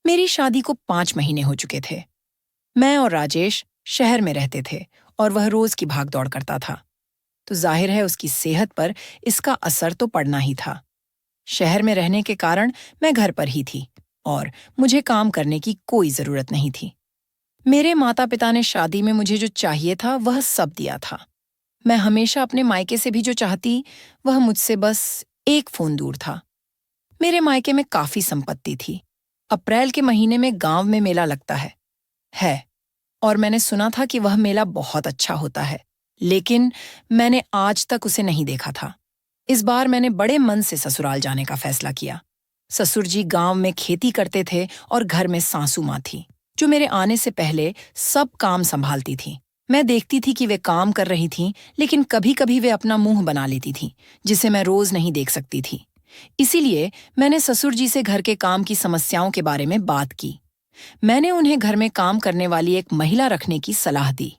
मेरी शादी को 5 महीने हो चुके थे। मैं और राजेश शहर में रहते थे और वह रोज की भागदौड़ करता था, तो जाहिर है उसकी सेहत पर इसका असर तो पड़ना ही था। शहर में रहने के कारण मैं घर पर ही थी और मुझे काम करने की कोई जरूरत नहीं थी। मेरे माता पिता ने शादी में मुझे जो चाहिए था वह सब दिया था। मैं हमेशा अपने मायके से भी जो चाहती, वह मुझसे बस एक फोन दूर था। मेरे मायके में काफी संपत्ति थी। अप्रैल के महीने में गांव में मेला लगता है और मैंने सुना था कि वह मेला बहुत अच्छा होता है, लेकिन मैंने आज तक उसे नहीं देखा था। इस बार मैंने बड़े मन से ससुराल जाने का फैसला किया। ससुर जी गांव में खेती करते थे और घर में सासू माँ थी, जो मेरे आने से पहले सब काम संभालती थी। मैं देखती थी कि वे काम कर रही थीं, लेकिन कभी कभी वे अपना मुंह बना लेती थीं, जिसे मैं रोज नहीं देख सकती थी। इसीलिए मैंने ससुर जी से घर के काम की समस्याओं के बारे में बात की। मैंने उन्हें घर में काम करने वाली एक महिला रखने की सलाह दी।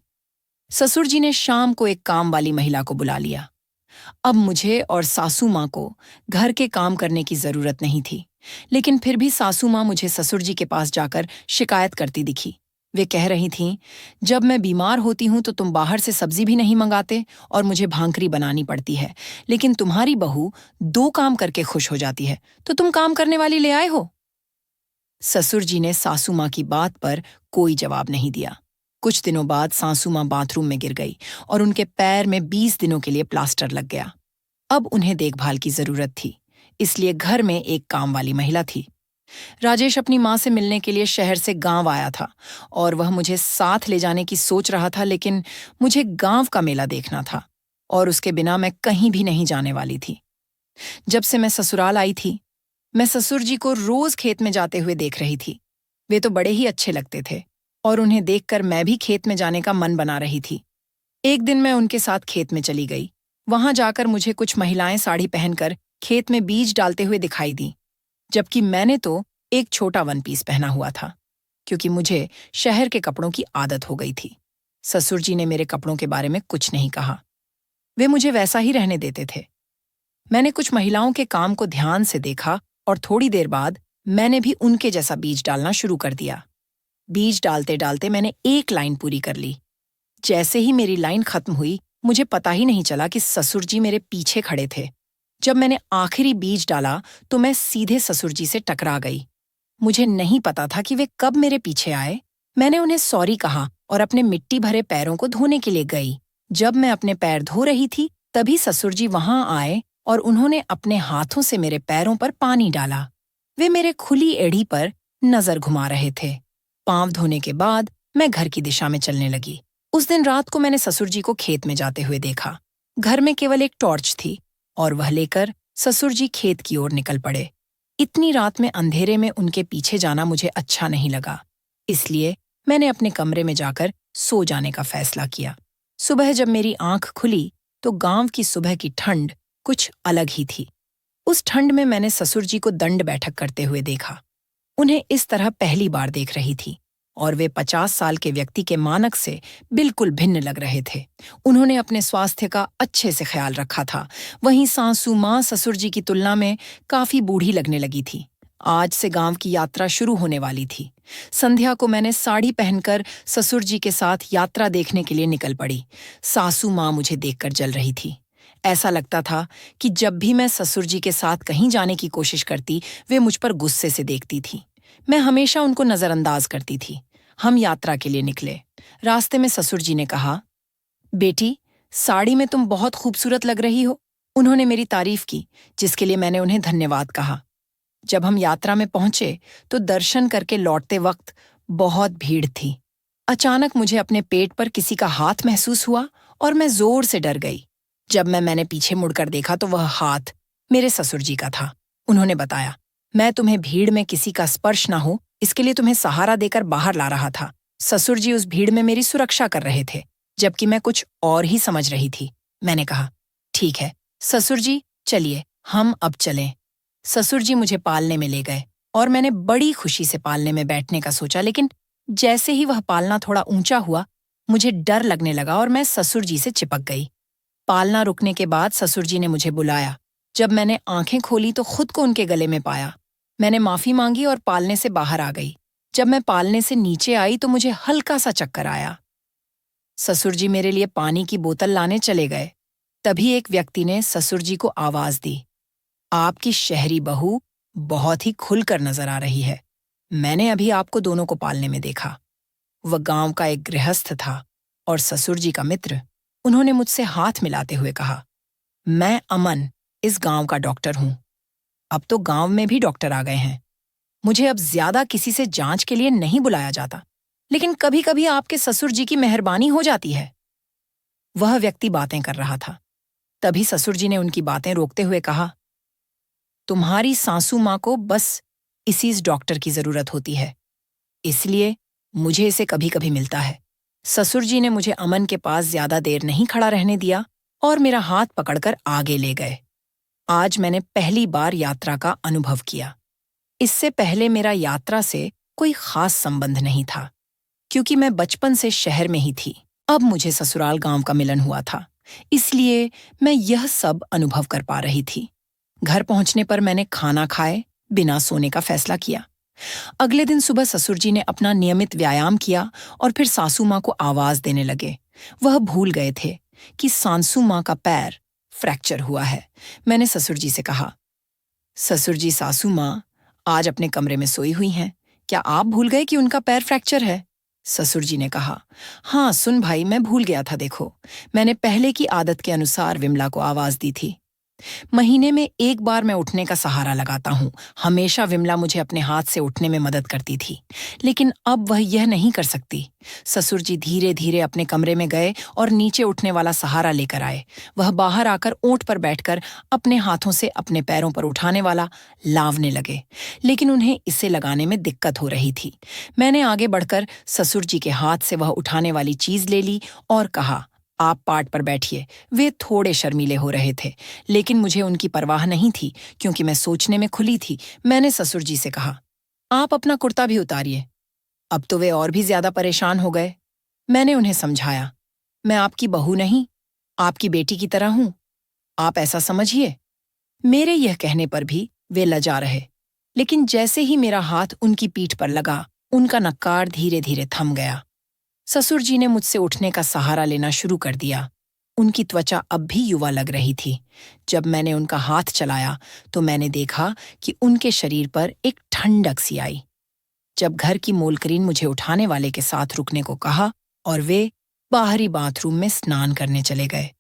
ससुर जी ने शाम को एक काम वाली महिला को बुला लिया। अब मुझे और सासू माँ को घर के काम करने की जरूरत नहीं थी, लेकिन फिर भी सासू माँ मुझे ससुर जी के पास जाकर शिकायत करती दिखी। वे कह रही थीं, जब मैं बीमार होती हूँ तो तुम बाहर से सब्जी भी नहीं मंगाते और मुझे भांकरी बनानी पड़ती है, लेकिन तुम्हारी बहू 2 काम करके खुश हो जाती है, तो तुम काम करने वाली ले आए हो। ससुर जी ने सासू माँ की बात पर कोई जवाब नहीं दिया। कुछ दिनों बाद सासू माँ बाथरूम में गिर गई और उनके पैर में 20 दिनों के लिए प्लास्टर लग गया। अब उन्हें देखभाल की जरूरत थी, इसलिए घर में एक काम वाली महिला थी। राजेश अपनी माँ से मिलने के लिए शहर से गांव आया था और वह मुझे साथ ले जाने की सोच रहा था, लेकिन मुझे गांव का मेला देखना था और उसके बिना मैं कहीं भी नहीं जाने वाली थी। जब से मैं ससुराल आई थी, मैं ससुर जी को रोज खेत में जाते हुए देख रही थी। वे तो बड़े ही अच्छे लगते थे और उन्हें देखकर मैं भी खेत में जाने का मन बना रही थी। एक दिन मैं उनके साथ खेत में चली गई। वहां जाकर मुझे कुछ महिलाएं साड़ी पहनकर खेत में बीज डालते हुए दिखाई दी, जबकि मैंने तो एक छोटा वन पीस पहना हुआ था, क्योंकि मुझे शहर के कपड़ों की आदत हो गई थी। ससुर जी ने मेरे कपड़ों के बारे में कुछ नहीं कहा। वे मुझे वैसा ही रहने देते थे। मैंने कुछ महिलाओं के काम को ध्यान से देखा और थोड़ी देर बाद मैंने भी उनके जैसा बीज डालना शुरू कर दिया। बीज डालते डालते मैंने एक लाइन पूरी कर ली। जैसे ही मेरी लाइन खत्म हुई, मुझे पता ही नहीं चला कि ससुर जी मेरे पीछे खड़े थे। जब मैंने आखिरी बीज डाला तो मैं सीधे ससुर जी से टकरा गई। मुझे नहीं पता था कि वे कब मेरे पीछे आए। मैंने उन्हें सॉरी कहा और अपने मिट्टी भरे पैरों को धोने के लिए गई। जब मैं अपने पैर धो रही थी, तभी ससुर जी वहां आए और उन्होंने अपने हाथों से मेरे पैरों पर पानी डाला। वे मेरे खुली एड़ी पर नजर घुमा रहे थे। पांव धोने के बाद मैं घर की दिशा में चलने लगी। उस दिन रात को मैंने ससुर जी को खेत में जाते हुए देखा। घर में केवल एक टॉर्च थी और वह लेकर ससुर जी खेत की ओर निकल पड़े। इतनी रात में अंधेरे में उनके पीछे जाना मुझे अच्छा नहीं लगा, इसलिए मैंने अपने कमरे में जाकर सो जाने का फैसला किया। सुबह जब मेरी आंख खुली तो गांव की सुबह की ठंड कुछ अलग ही थी। उस ठंड में मैंने ससुर जी को दंड बैठक करते हुए देखा। उन्हें इस तरह पहली बार देख रही थी और वे 50 साल के व्यक्ति के मानक से बिल्कुल भिन्न लग रहे थे। उन्होंने अपने स्वास्थ्य का अच्छे से ख्याल रखा था। वहीं सासू माँ ससुर जी की तुलना में काफी बूढ़ी लगने लगी थी। आज से गांव की यात्रा शुरू होने वाली थी। संध्या को मैंने साड़ी पहनकर ससुर जी के साथ यात्रा देखने के लिए निकल पड़ी। सासू माँ मुझे देखकर जल रही थी। ऐसा लगता था कि जब भी मैं ससुर जी के साथ कहीं जाने की कोशिश करती, वे मुझ पर गुस्से से देखती थी। मैं हमेशा उनको नजरअंदाज करती थी। हम यात्रा के लिए निकले। रास्ते में ससुर जी ने कहा, बेटी, साड़ी में तुम बहुत खूबसूरत लग रही हो। उन्होंने मेरी तारीफ की, जिसके लिए मैंने उन्हें धन्यवाद कहा। जब हम यात्रा में पहुंचे तो दर्शन करके लौटते वक्त बहुत भीड़ थी। अचानक मुझे अपने पेट पर किसी का हाथ महसूस हुआ और मैं जोर से डर गई। जब मैंने पीछे मुड़कर देखा तो वह हाथ मेरे ससुर जी का था। उन्होंने बताया, मैं तुम्हें भीड़ में किसी का स्पर्श ना हो, इसके लिए तुम्हें सहारा देकर बाहर ला रहा था। ससुर जी उस भीड़ में मेरी सुरक्षा कर रहे थे, जबकि मैं कुछ और ही समझ रही थी। मैंने कहा, ठीक है ससुर जी, चलिए हम अब चलें। ससुर जी मुझे पालने में ले गए और मैंने बड़ी खुशी से पालने में बैठने का सोचा, लेकिन जैसे ही वह पालना थोड़ा ऊंचा हुआ, मुझे डर लगने लगा और मैं ससुर जी से चिपक गई। पालना रुकने के बाद ससुर जी ने मुझे बुलाया। जब मैंने आंखें खोली तो खुद को उनके गले में पाया। मैंने माफी मांगी और पालने से बाहर आ गई। जब मैं पालने से नीचे आई तो मुझे हल्का सा चक्कर आया। ससुर जी मेरे लिए पानी की बोतल लाने चले गए। तभी एक व्यक्ति ने ससुर जी को आवाज दी, आपकी शहरी बहू बहुत ही खुलकर नजर आ रही है। मैंने अभी आपको दोनों को पालने में देखा। वह गांव का एक गृहस्थ था और ससुर जी का मित्र। उन्होंने मुझसे हाथ मिलाते हुए कहा, मैं अमन, इस गांव का डॉक्टर हूं। अब तो गांव में भी डॉक्टर आ गए हैं। मुझे अब ज्यादा किसी से जांच के लिए नहीं बुलाया जाता, लेकिन कभी कभी आपके ससुर जी की मेहरबानी हो जाती है। वह व्यक्ति बातें कर रहा था। तभी ससुर जी ने उनकी बातें रोकते हुए कहा, तुम्हारी सासू माँ को बस इसी इस डॉक्टर की जरूरत होती है, इसलिए मुझे इसे कभी कभी मिलता है। ससुर जी ने मुझे अमन के पास ज्यादा देर नहीं खड़ा रहने दिया और मेरा हाथ पकड़कर आगे ले गए। आज मैंने पहली बार यात्रा का अनुभव किया। इससे पहले मेरा यात्रा से कोई खास संबंध नहीं था, क्योंकि मैं बचपन से शहर में ही थी। अब मुझे ससुराल गांव का मिलन हुआ था, इसलिए मैं यह सब अनुभव कर पा रही थी। घर पहुंचने पर मैंने खाना खाए बिना सोने का फैसला किया। अगले दिन सुबह ससुर जी ने अपना नियमित व्यायाम किया और फिर सासू माँ को आवाज देने लगे। वह भूल गए थे कि सासू माँ का पैर फ्रैक्चर हुआ है। मैंने ससुर जी से कहा, ससुर जी, सासू माँ आज अपने कमरे में सोई हुई हैं। क्या आप भूल गए कि उनका पैर फ्रैक्चर है? ससुर जी ने कहा, हाँ सुन भाई, मैं भूल गया था। देखो, मैंने पहले की आदत के अनुसार विमला को आवाज दी थी। महीने में एक बार मैं उठने का सहारा लगाता हूँ। हमेशा विमला मुझे अपने हाथ से उठने में मदद करती थी, लेकिन अब वह यह नहीं कर सकती। ससुर जी धीरे धीरे अपने कमरे में गए और नीचे उठने वाला सहारा लेकर आए। वह बाहर आकर ऊंट पर बैठकर अपने हाथों से अपने पैरों पर उठाने वाला लावने लगे, लेकिन उन्हें इसे लगाने में दिक्कत हो रही थी। मैंने आगे बढ़कर ससुर जी के हाथ से वह उठाने वाली चीज ले ली और कहा, आप पाट पर बैठिए। वे थोड़े शर्मीले हो रहे थे, लेकिन मुझे उनकी परवाह नहीं थी, क्योंकि मैं सोचने में खुली थी। मैंने ससुर जी से कहा, आप अपना कुर्ता भी उतारिए। अब तो वे और भी ज्यादा परेशान हो गए। मैंने उन्हें समझाया, मैं आपकी बहू नहीं, आपकी बेटी की तरह हूं, आप ऐसा समझिए। मेरे यह कहने पर भी वे लजा रहे, लेकिन जैसे ही मेरा हाथ उनकी पीठ पर लगा, उनका नक्कार धीरे धीरे थम गया। ससुर जी ने मुझसे उठने का सहारा लेना शुरू कर दिया। उनकी त्वचा अब भी युवा लग रही थी। जब मैंने उनका हाथ चलाया तो मैंने देखा कि उनके शरीर पर एक ठंडक सी आई। जब घर की मोलकरीन मुझे उठाने वाले के साथ रुकने को कहा और वे बाहरी बाथरूम में स्नान करने चले गए।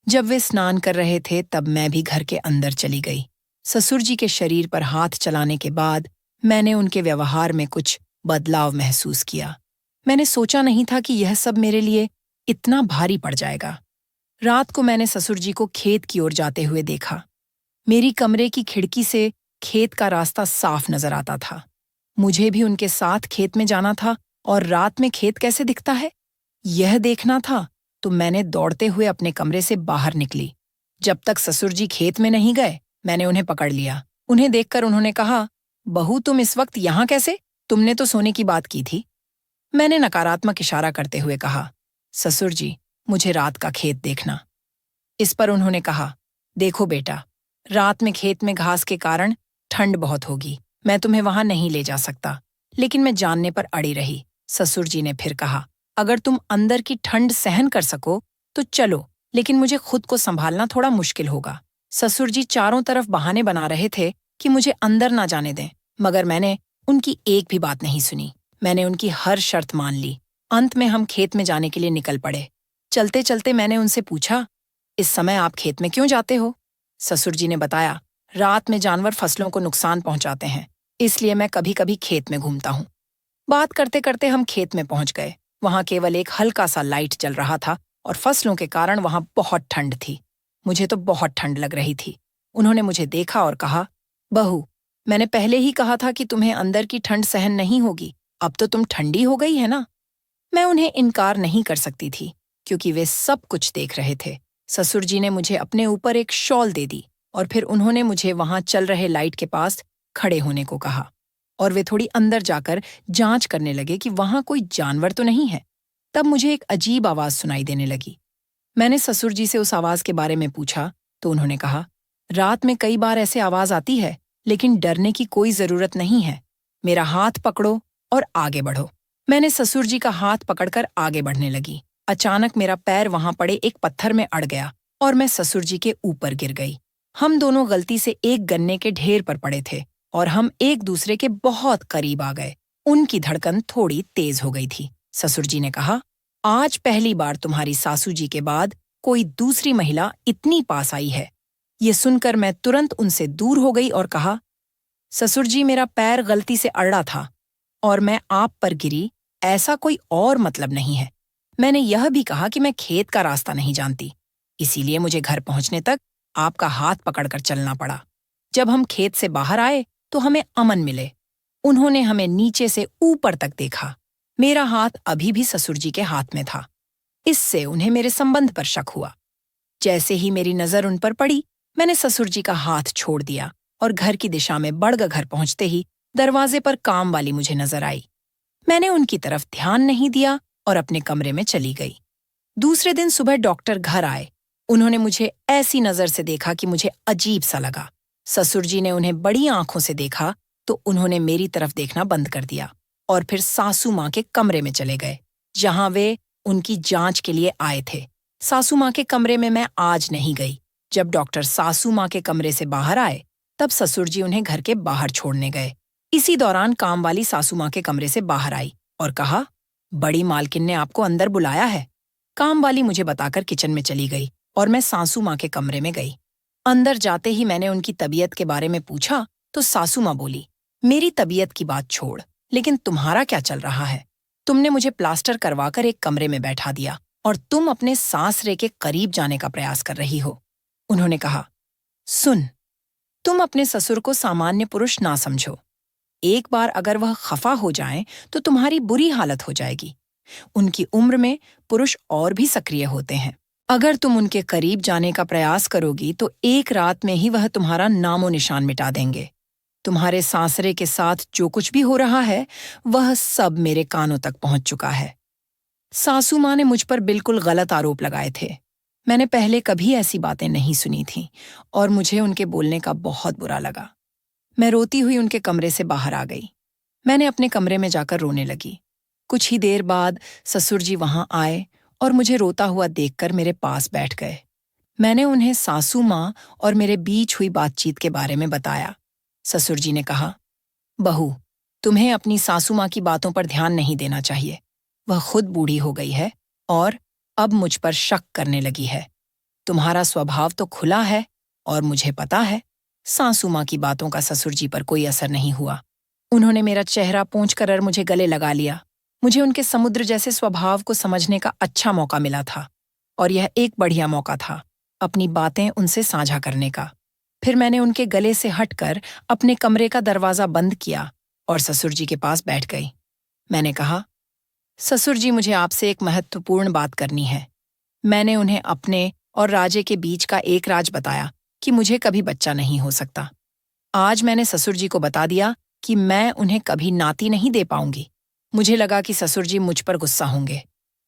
जब वे स्नान कर रहे थे तब मैं भी घर के अंदर चली गई। ससुर जी के शरीर पर हाथ चलाने के बाद मैंने उनके व्यवहार में कुछ बदलाव महसूस किया। मैंने सोचा नहीं था कि यह सब मेरे लिए इतना भारी पड़ जाएगा। रात को मैंने ससुर जी को खेत की ओर जाते हुए देखा। मेरी कमरे की खिड़की से खेत का रास्ता साफ नजर आता था। मुझे भी उनके साथ खेत में जाना था और रात में खेत कैसे दिखता है, यह देखना था। तो मैंने दौड़ते हुए अपने कमरे से बाहर निकली। जब तक ससुर जी खेत में नहीं गए, मैंने उन्हें पकड़ लिया। उन्हें देखकर उन्होंने कहा, बहू तुम इस वक्त यहाँ कैसे? तुमने तो सोने की बात की थी। मैंने नकारात्मक इशारा करते हुए कहा, ससुर जी, मुझे रात का खेत देखना। इस पर उन्होंने कहा, देखो बेटा, रात में खेत में घास के कारण ठंड बहुत होगी, मैं तुम्हें वहां नहीं ले जा सकता। लेकिन मैं जानने पर अड़ी रही। ससुर जी ने फिर कहा, अगर तुम अंदर की ठंड सहन कर सको तो चलो, लेकिन मुझे खुद को संभालना थोड़ा मुश्किल होगा। ससुर जी चारों तरफ बहाने बना रहे थे कि मुझे अंदर ना जाने दें, मगर मैंने उनकी एक भी बात नहीं सुनी। मैंने उनकी हर शर्त मान ली। अंत में हम खेत में जाने के लिए निकल पड़े। चलते चलते मैंने उनसे पूछा, इस समय आप खेत में क्यों जाते हो? ससुर जी ने बताया, रात में जानवर फसलों को नुकसान पहुंचाते हैं, इसलिए मैं कभी कभी खेत में घूमता हूँ। बात करते करते हम खेत में पहुंच गए। वहां केवल एक हल्का सा लाइट जल रहा था और फसलों के कारण वहां बहुत ठंड थी। मुझे तो बहुत ठंड लग रही थी। उन्होंने मुझे देखा और कहा, बहू, मैंने पहले ही कहा था कि तुम्हें अंदर की ठंड सहन नहीं होगी, अब तो तुम ठंडी हो गई है ना। मैं उन्हें इनकार नहीं कर सकती थी, क्योंकि वे सब कुछ देख रहे थे। ससुर जी ने मुझे अपने ऊपर एक शॉल दे दी और फिर उन्होंने मुझे वहां चल रहे लाइट के पास खड़े होने को कहा और वे थोड़ी अंदर जाकर जांच करने लगे कि वहां कोई जानवर तो नहीं है। तब मुझे एक अजीब आवाज सुनाई देने लगी। मैंने ससुर जी से उस आवाज के बारे में पूछा तो उन्होंने कहा, रात में कई बार ऐसे आवाज आती है, लेकिन डरने की कोई जरूरत नहीं है। मेरा हाथ पकड़ो और आगे बढ़ो। मैंने ससुर जी का हाथ पकड़कर आगे बढ़ने लगी। अचानक मेरा पैर वहां पड़े एक पत्थर में अड़ गया और मैं ससुर जी के ऊपर गिर गई। हम दोनों गलती से एक गन्ने के ढेर पर पड़े थे और हम एक दूसरे के बहुत करीब आ गए। उनकी धड़कन थोड़ी तेज हो गई थी। ससुर जी ने कहा, आज पहली बार तुम्हारी सासू जी के बाद कोई दूसरी महिला इतनी पास आई है। ये सुनकर मैं तुरंत उनसे दूर हो गई और कहा, ससुर जी, मेरा पैर गलती से अड़ा था और मैं आप पर गिरी, ऐसा कोई और मतलब नहीं है। मैंने यह भी कहा कि मैं खेत का रास्ता नहीं जानती, इसीलिए मुझे घर पहुंचने तक आपका हाथ पकड़कर चलना पड़ा। जब हम खेत से बाहर आए तो हमें अमन मिले। उन्होंने हमें नीचे से ऊपर तक देखा। मेरा हाथ अभी भी ससुर जी के हाथ में था। इससे उन्हें मेरे संबंध पर शक हुआ। जैसे ही मेरी नजर उन पर पड़ी, मैंने ससुर जी का हाथ छोड़ दिया और घर की दिशा में बढ़कर घर पहुंचते ही दरवाजे पर काम वाली मुझे नजर आई। मैंने उनकी तरफ ध्यान नहीं दिया और अपने कमरे में चली गई। दूसरे दिन सुबह डॉक्टर घर आए। उन्होंने मुझे ऐसी नजर से देखा कि मुझे अजीब सा लगा। ससुर जी ने उन्हें बड़ी आंखों से देखा तो उन्होंने मेरी तरफ देखना बंद कर दिया और फिर सासू माँ के कमरे में चले गए, जहां वे उनकी जांच के लिए आए थे। सासू माँ के कमरे में मैं आज नहीं गई। जब डॉक्टर सासू माँ के कमरे से बाहर आए, तब ससुर जी उन्हें घर के बाहर छोड़ने गए। इसी दौरान काम वाली सासू माँ के कमरे से बाहर आई और कहा, बड़ी मालकिन ने आपको अंदर बुलाया है। काम वाली मुझे बताकर किचन में चली गई और मैं सासू माँ के कमरे में गई। अंदर जाते ही मैंने उनकी तबीयत के बारे में पूछा तो सासू माँ बोली, मेरी तबीयत की बात छोड़, लेकिन तुम्हारा क्या चल रहा है? तुमने मुझे प्लास्टर करवाकर एक कमरे में बैठा दिया और तुम अपने सासरे के करीब जाने का प्रयास कर रही हो। उन्होंने कहा, सुन, तुम अपने ससुर को सामान्य पुरुष ना समझो। एक बार अगर वह खफा हो जाएं तो तुम्हारी बुरी हालत हो जाएगी। उनकी उम्र में पुरुष और भी सक्रिय होते हैं। अगर तुम उनके करीब जाने का प्रयास करोगी तो एक रात में ही वह तुम्हारा नामो निशान मिटा देंगे। तुम्हारे सासरे के साथ जो कुछ भी हो रहा है, वह सब मेरे कानों तक पहुंच चुका है। सासू माँ ने मुझ पर बिल्कुल गलत आरोप लगाए थे। मैंने पहले कभी ऐसी बातें नहीं सुनी थीं और मुझे उनके बोलने का बहुत बुरा लगा। मैं रोती हुई उनके कमरे से बाहर आ गई। मैंने अपने कमरे में जाकर रोने लगी। कुछ ही देर बाद ससुर जी वहां आए और मुझे रोता हुआ देखकर मेरे पास बैठ गए। मैंने उन्हें सासू माँ और मेरे बीच हुई बातचीत के बारे में बताया। ससुर जी ने कहा, बहू, तुम्हें अपनी सासू माँ की बातों पर ध्यान नहीं देना चाहिए। वह खुद बूढ़ी हो गई है और अब मुझ पर शक करने लगी है। तुम्हारा स्वभाव तो खुला है और मुझे पता है सासू माँ की बातों का ससुर जी पर कोई असर नहीं हुआ। उन्होंने मेरा चेहरा पोंछकर मुझे गले लगा लिया। मुझे उनके समुद्र जैसे स्वभाव को समझने का अच्छा मौका मिला था और यह एक बढ़िया मौका था अपनी बातें उनसे साझा करने का। फिर मैंने उनके गले से हटकर अपने कमरे का दरवाजा बंद किया और ससुर जी के पास बैठ गई। मैंने कहा, ससुर जी, मुझे आपसे एक महत्वपूर्ण बात करनी है। मैंने उन्हें अपने और राजे के बीच का एक राज बताया कि मुझे कभी बच्चा नहीं हो सकता। आज मैंने ससुर जी को बता दिया कि मैं उन्हें कभी नाती नहीं दे पाऊंगी। मुझे लगा कि ससुर जी मुझ पर गुस्सा होंगे,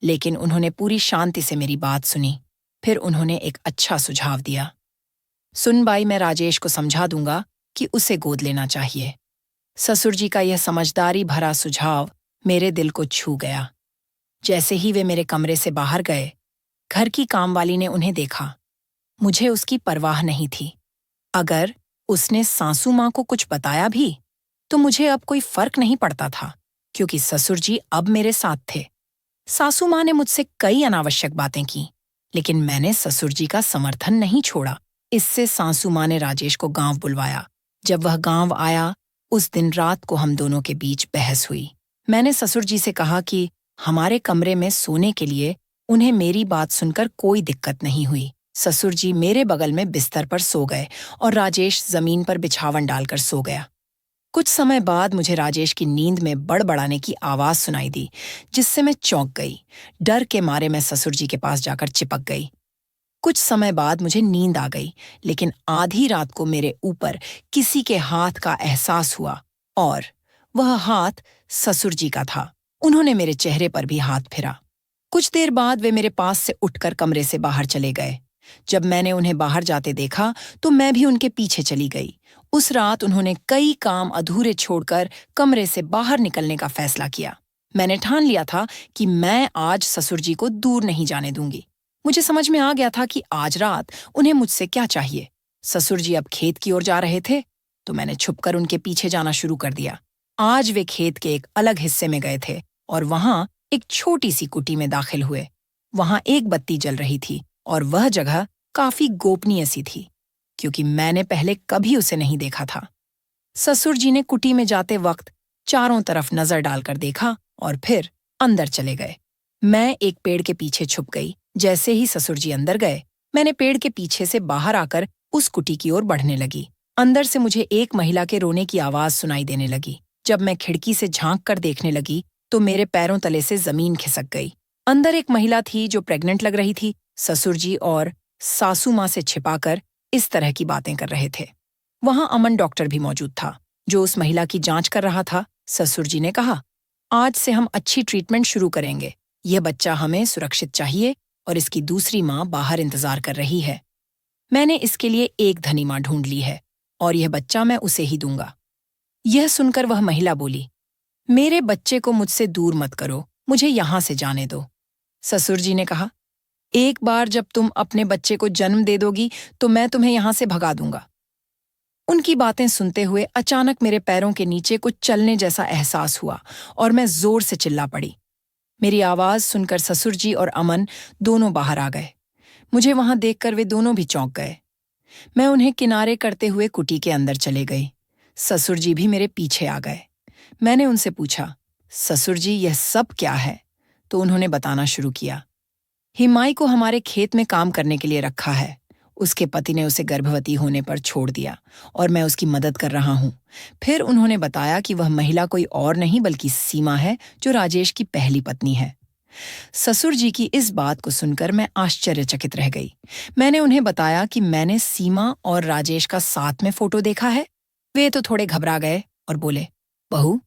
लेकिन उन्होंने पूरी शांति से मेरी बात सुनी। फिर उन्होंने एक अच्छा सुझाव दिया। सुन बाई, मैं राजेश को समझा दूंगा कि उसे गोद लेना चाहिए। ससुर जी का यह समझदारी भरा सुझाव मेरे दिल को छू गया। जैसे ही वे मेरे कमरे से बाहर गए, घर की कामवाली ने उन्हें देखा। मुझे उसकी परवाह नहीं थी। अगर उसने सासू माँ को कुछ बताया भी तो मुझे अब कोई फर्क नहीं पड़ता था, क्योंकि ससुर जी अब मेरे साथ थे। सासू माँ ने मुझसे कई अनावश्यक बातें की, लेकिन मैंने ससुर जी का समर्थन नहीं छोड़ा। इससे सासू माँ ने राजेश को गांव बुलवाया। जब वह गांव आया, उस दिन रात को हम दोनों के बीच बहस हुई। मैंने ससुर जी से कहा कि हमारे कमरे में सोने के लिए उन्हें मेरी बात सुनकर कोई दिक्कत नहीं हुई। ससुर जी मेरे बगल में बिस्तर पर सो गए और राजेश जमीन पर बिछावन डालकर सो गया। कुछ समय बाद मुझे राजेश की नींद में बड़बड़ाने की आवाज सुनाई दी, जिससे मैं चौंक गई। डर के मारे मैं ससुर जी के पास जाकर चिपक गई। कुछ समय बाद मुझे नींद आ गई, लेकिन आधी रात को मेरे ऊपर किसी के हाथ का एहसास हुआ और वह हाथ ससुर जी का था। उन्होंने मेरे चेहरे पर भी हाथ फिरा। कुछ देर बाद वे मेरे पास से उठकर कमरे से बाहर चले गए। जब मैंने उन्हें बाहर जाते देखा तो मैं भी उनके पीछे चली गई। उस रात उन्होंने कई काम अधूरे छोड़कर कमरे से बाहर निकलने का फैसला किया। मैंने ठान लिया था कि मैं आज ससुर जी को दूर नहीं जाने दूंगी। मुझे समझ में आ गया था कि आज रात उन्हें मुझसे क्या चाहिए। ससुर जी अब खेत की ओर जा रहे थे, तो मैंने छुपकर उनके पीछे जाना शुरू कर दिया। आज वे खेत के एक अलग हिस्से में गए थे और वहां एक छोटी सी कुटी में दाखिल हुए। वहां एक बत्ती जल रही थी और वह जगह काफी गोपनीय सी थी, क्योंकि मैंने पहले कभी उसे नहीं देखा था। ससुर जी ने कुटी में जाते वक्त चारों तरफ नजर डालकर देखा और फिर अंदर चले गए। मैं एक पेड़ के पीछे छुप गई। जैसे ही ससुर जी अंदर गए, मैंने पेड़ के पीछे से बाहर आकर उस कुटी की ओर बढ़ने लगी। अंदर से मुझे एक महिला के रोने की आवाज सुनाई देने लगी। जब मैं खिड़की से झांक कर देखने लगी तो मेरे पैरों तले से जमीन खिसक गई। अंदर एक महिला थी जो प्रेग्नेंट लग रही थी। ससुर जी और सासू माँ से छिपाकर इस तरह की बातें कर रहे थे। वहां अमन डॉक्टर भी मौजूद था, जो उस महिला की जांच कर रहा था। ससुर जी ने कहा, आज से हम अच्छी ट्रीटमेंट शुरू करेंगे। यह बच्चा हमें सुरक्षित चाहिए और इसकी दूसरी माँ बाहर इंतजार कर रही है। मैंने इसके लिए एक धनी माँ ढूंढ ली है और यह बच्चा मैं उसे ही दूंगा। यह सुनकर वह महिला बोली, मेरे बच्चे को मुझसे दूर मत करो, मुझे यहां से जाने दो। ससुर जी ने कहा, एक बार जब तुम अपने बच्चे को जन्म दे दोगी तो मैं तुम्हें यहां से भगा दूंगा। उनकी बातें सुनते हुए अचानक मेरे पैरों के नीचे कुछ चलने जैसा एहसास हुआ और मैं जोर से चिल्ला पड़ी। मेरी आवाज सुनकर ससुर जी और अमन दोनों बाहर आ गए। मुझे वहां देखकर वे दोनों भी चौंक गए। मैं उन्हें किनारे करते हुए कुटी के अंदर चले गई। ससुर जी भी मेरे पीछे आ गए। मैंने उनसे पूछा, ससुर जी यह सब क्या है? तो उन्होंने बताना शुरू किया। हिमाई को हमारे खेत में काम करने के लिए रखा है। उसके पति ने उसे गर्भवती होने पर छोड़ दिया और मैं उसकी मदद कर रहा हूँ। फिर उन्होंने बताया कि वह महिला कोई और नहीं बल्कि सीमा है, जो राजेश की पहली पत्नी है। ससुर जी की इस बात को सुनकर मैं आश्चर्यचकित रह गई। मैंने उन्हें बताया कि मैंने सीमा और राजेश का साथ में फोटो देखा है। वे तो थोड़े घबरा गए और बोले, बहू,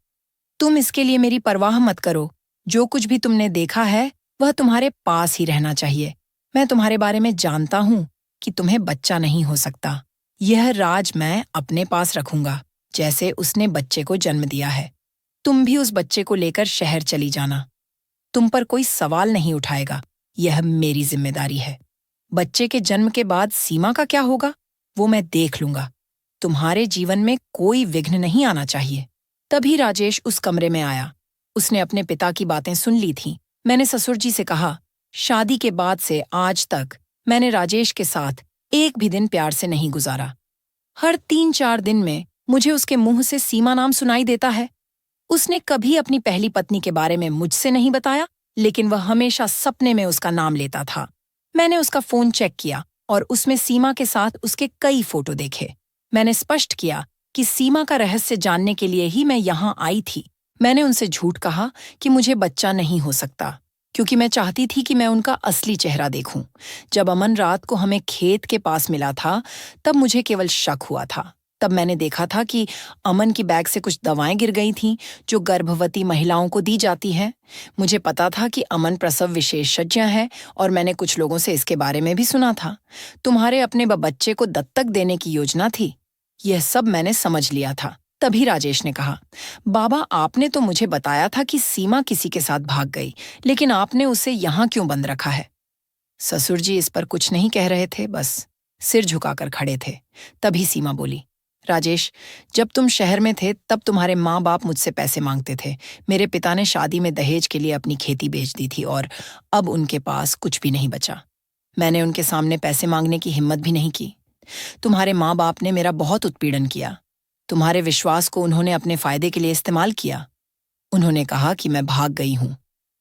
तुम इसके लिए मेरी परवाह मत करो। जो कुछ भी तुमने देखा है वह तुम्हारे पास ही रहना चाहिए। मैं तुम्हारे बारे में जानता हूँ कि तुम्हें बच्चा नहीं हो सकता। यह राज मैं अपने पास रखूंगा, जैसे उसने बच्चे को जन्म दिया है। तुम भी उस बच्चे को लेकर शहर चली जाना। तुम पर कोई सवाल नहीं उठाएगा, यह मेरी जिम्मेदारी है। बच्चे के जन्म के बाद सीमा का क्या होगा, वो मैं देख लूंगा। तुम्हारे जीवन में कोई विघ्न नहीं आना चाहिए। तभी राजेश उस कमरे में आया। उसने अपने पिता की बातें सुन ली थीं। मैंने ससुर जी से कहा, शादी के बाद से आज तक मैंने राजेश के साथ एक भी दिन प्यार से नहीं गुजारा। हर 3-4 दिन में मुझे उसके मुंह से सीमा नाम सुनाई देता है। उसने कभी अपनी पहली पत्नी के बारे में मुझसे नहीं बताया, लेकिन वह हमेशा सपने में उसका नाम लेता था। मैंने उसका फोन चेक किया और उसमें सीमा के साथ उसके कई फोटो देखे। मैंने स्पष्ट किया कि सीमा का रहस्य जानने के लिए ही मैं यहाँ आई थी। मैंने उनसे झूठ कहा कि मुझे बच्चा नहीं हो सकता, क्योंकि मैं चाहती थी कि मैं उनका असली चेहरा देखूं। जब अमन रात को हमें खेत के पास मिला था, तब मुझे केवल शक हुआ था। तब मैंने देखा था कि अमन की बैग से कुछ दवाएं गिर गई थीं, जो गर्भवती महिलाओं को दी जाती हैं। मुझे पता था कि अमन प्रसव विशेषज्ञ है और मैंने कुछ लोगों से इसके बारे में भी सुना था। तुम्हारे अपने बच्चे को दत्तक देने की योजना थी। यह सब मैंने समझ लिया था। तभी राजेश ने कहा, बाबा, आपने तो मुझे बताया था कि सीमा किसी के साथ भाग गई, लेकिन आपने उसे यहाँ क्यों बंद रखा है? ससुर जी इस पर कुछ नहीं कह रहे थे, बस सिर झुकाकर खड़े थे। तभी सीमा बोली, राजेश, जब तुम शहर में थे तब तुम्हारे माँ बाप मुझसे पैसे मांगते थे। मेरे पिता ने शादी में दहेज के लिए अपनी खेती बेच दी थी और अब उनके पास कुछ भी नहीं बचा। मैंने उनके सामने पैसे मांगने की हिम्मत भी नहीं की। तुम्हारे माँ बाप ने मेरा बहुत उत्पीड़न किया। तुम्हारे विश्वास को उन्होंने अपने फायदे के लिए इस्तेमाल किया। उन्होंने कहा कि मैं भाग गई हूं,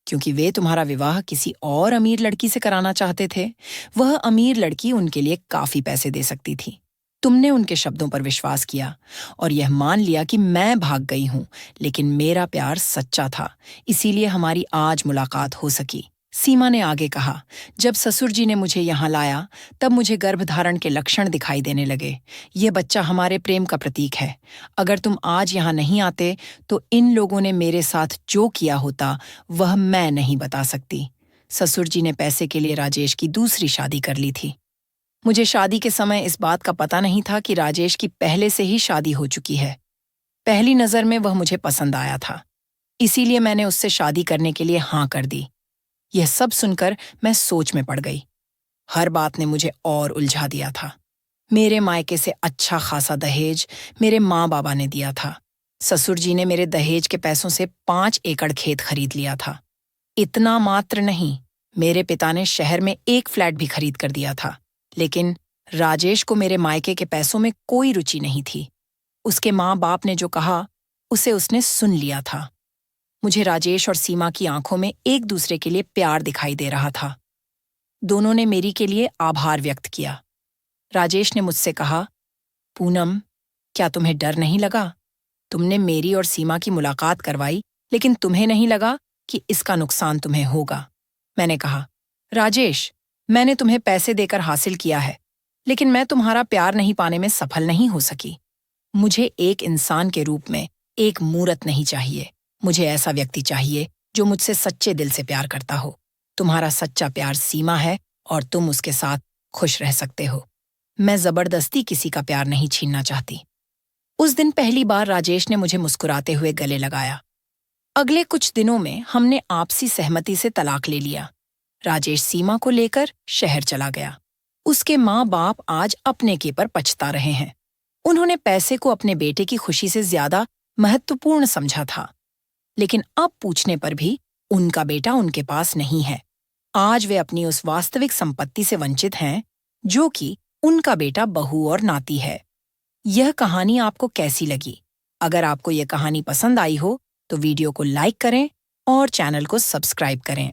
क्योंकि वे तुम्हारा विवाह किसी और अमीर लड़की से कराना चाहते थे। वह अमीर लड़की उनके लिए काफी पैसे दे सकती थी। तुमने उनके शब्दों पर विश्वास किया और यह मान लिया कि मैं भाग गई हूं, लेकिन मेरा प्यार सच्चा था, इसीलिए हमारी आज मुलाकात हो सकी। सीमा ने आगे कहा, जब ससुर जी ने मुझे यहाँ लाया तब मुझे गर्भधारण के लक्षण दिखाई देने लगे। ये बच्चा हमारे प्रेम का प्रतीक है। अगर तुम आज यहाँ नहीं आते तो इन लोगों ने मेरे साथ जो किया होता वह मैं नहीं बता सकती। ससुर जी ने पैसे के लिए राजेश की दूसरी शादी कर ली थी। मुझे शादी के समय इस बात का पता नहीं था कि राजेश की पहले से ही शादी हो चुकी है। पहली नजर में वह मुझे पसंद आया था, इसीलिए मैंने उससे शादी करने के लिए हाँ कर दी। यह सब सुनकर मैं सोच में पड़ गई। हर बात ने मुझे और उलझा दिया था। मेरे मायके से अच्छा खासा दहेज मेरे माँ बाबा ने दिया था। ससुर जी ने मेरे दहेज के पैसों से 5 एकड़ खेत खरीद लिया था। इतना मात्र नहीं, मेरे पिता ने शहर में एक फ्लैट भी खरीद कर दिया था। लेकिन राजेश को मेरे मायके के पैसों में कोई रुचि नहीं थी। उसके माँ बाप ने जो कहा उसे उसने सुन लिया था। मुझे राजेश और सीमा की आंखों में एक दूसरे के लिए प्यार दिखाई दे रहा था। दोनों ने मेरी के लिए आभार व्यक्त किया। राजेश ने मुझसे कहा, पूनम, क्या तुम्हें डर नहीं लगा? तुमने मेरी और सीमा की मुलाकात करवाई, लेकिन तुम्हें नहीं लगा कि इसका नुकसान तुम्हें होगा? मैंने कहा, राजेश, मैंने तुम्हें पैसे देकर हासिल किया है, लेकिन मैं तुम्हारा प्यार नहीं पाने में सफल नहीं हो सकी। मुझे एक इंसान के रूप में एक मूरत नहीं चाहिए। मुझे ऐसा व्यक्ति चाहिए जो मुझसे सच्चे दिल से प्यार करता हो। तुम्हारा सच्चा प्यार सीमा है और तुम उसके साथ खुश रह सकते हो। मैं जबरदस्ती किसी का प्यार नहीं छीनना चाहती। उस दिन पहली बार राजेश ने मुझे मुस्कुराते हुए गले लगाया। अगले कुछ दिनों में हमने आपसी सहमति से तलाक ले लिया। राजेश सीमा को लेकर शहर चला गया। उसके माँ बाप आज अपने के पर पछता रहे हैं। उन्होंने पैसे को अपने बेटे की खुशी से ज्यादा महत्वपूर्ण समझा था, लेकिन अब पूछने पर भी उनका बेटा उनके पास नहीं है। आज वे अपनी उस वास्तविक संपत्ति से वंचित हैं जो कि उनका बेटा बहू और नाती है। यह कहानी आपको कैसी लगी? अगर आपको यह कहानी पसंद आई हो तो वीडियो को लाइक करें और चैनल को सब्सक्राइब करें।